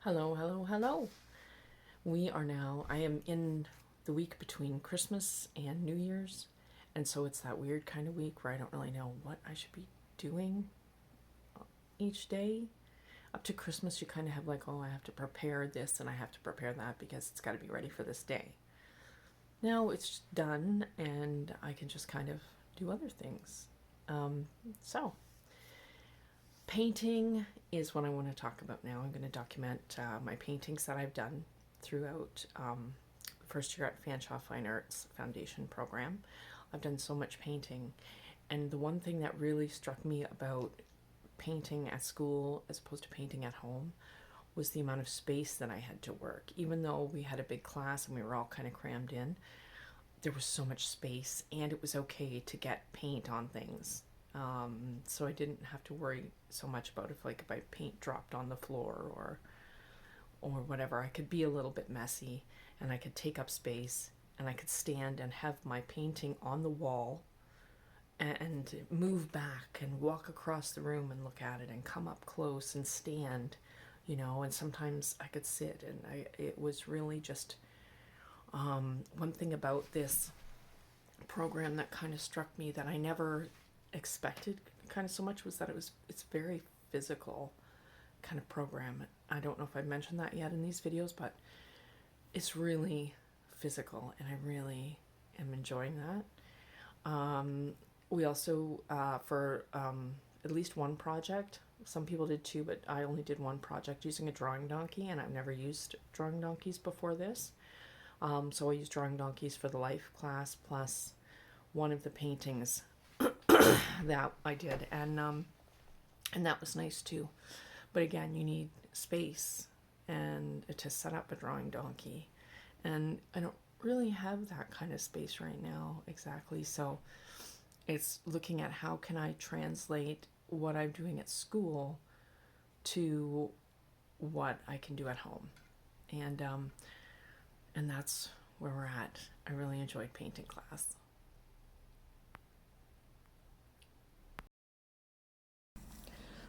Hello, hello, hello. I am in the week between Christmas and New Year's. And so it's that weird kind of week where I don't really know what I should be doing each day. Up to Christmas, you kind of have like, oh, I have to prepare this and I have to prepare that because it's got to be ready for this day. Now it's done and I can just kind of do other things. So, painting is what I want to talk about now. I'm going to document my paintings that I've done throughout the first year at Fanshawe Fine Arts Foundation program. I've done so much painting, and the one thing that really struck me about painting at school as opposed to painting at home was the amount of space that I had to work. Even though we had a big class and we were all kind of crammed in, there was so much space, and it was okay to get paint on things. So I didn't have to worry so much about if my paint dropped on the floor or whatever. I could be a little bit messy, and I could take up space, and I could stand and have my painting on the wall and move back and walk across the room and look at it and come up close and stand, and sometimes I could sit, and it was really just one thing about this program that kind of struck me that I never expected kind of so much was that it's very physical kind of program. I don't know if I've mentioned that yet in these videos, but it's really physical and I really am enjoying that. We also for at least one project, some people did two, but I only did one project using a drawing donkey, and I've never used drawing donkeys before this. So I used drawing donkeys for the life class plus one of the paintings that I did, and that was nice too. But again, you need space and to set up a drawing donkey, and I don't really have that kind of space right now exactly. So it's looking at how can I translate what I'm doing at school to what I can do at home, and that's where we're at. I really enjoyed painting class.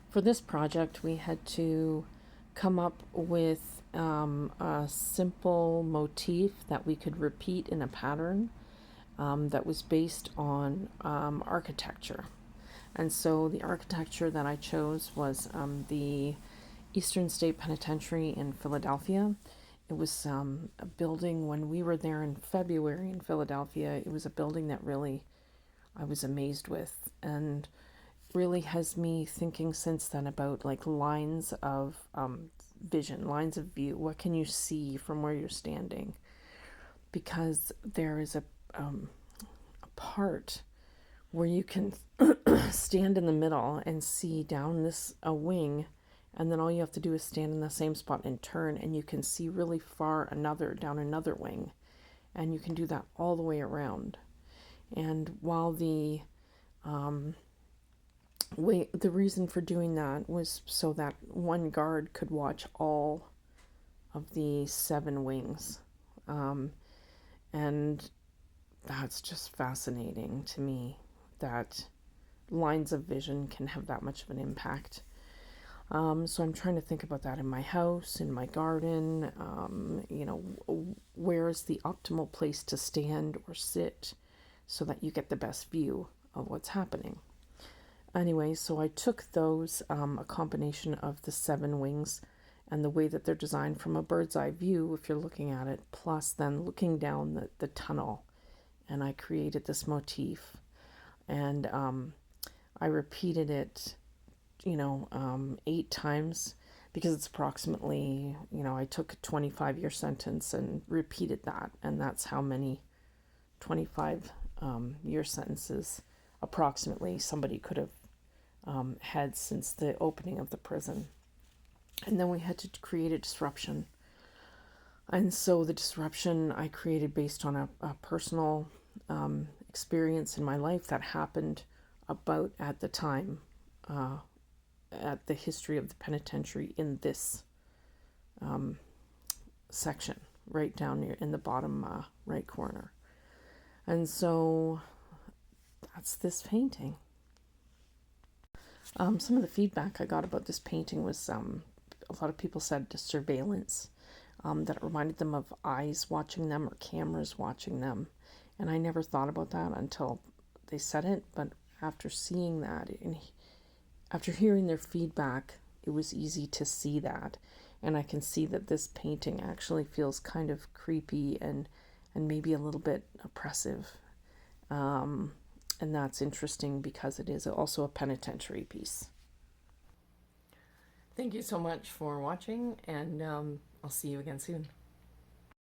For this project, we had to come up with a simple motif that we could repeat in a pattern that was based on architecture. And so the architecture that I chose was the Eastern State Penitentiary in Philadelphia. It was a building, when we were there in February in Philadelphia, it was a building that really I was amazed with, and really has me thinking since then about like lines of vision, lines of view. What can you see from where you're standing? Because there is a part where you can stand in the middle and see down a wing, and then all you have to do is stand in the same spot and turn, and you can see really far down another wing, and you can do that all the way around. And while the reason for doing that was so that one guard could watch all of the 7 wings, and that's just fascinating to me that lines of vision can have that much of an impact. So I'm trying to think about that in my house, in my garden. Where is the optimal place to stand or sit so that you get the best view of what's happening. Anyway, so I took those, a combination of the 7 wings and the way that they're designed from a bird's eye view, if you're looking at it, plus then looking down the tunnel, and I created this motif. And I repeated it, 8 times, because it's approximately, I took a 25-year sentence and repeated that, and that's how many 25-year sentences approximately somebody could have had since the opening of the prison. And then we had to create a disruption. And so the disruption I created based on a personal experience in my life that happened about at the time, at the history of the penitentiary in this section, right down near in the bottom right corner. And so that's this painting. Some of the feedback I got about this painting was a lot of people said surveillance, that it reminded them of eyes watching them or cameras watching them. And I never thought about that until they said it, but after seeing that and after hearing their feedback, it was easy to see that. And I can see that this painting actually feels kind of creepy and maybe a little bit oppressive. And that's interesting because it is also a penitentiary piece. Thank you so much for watching, and I'll see you again soon.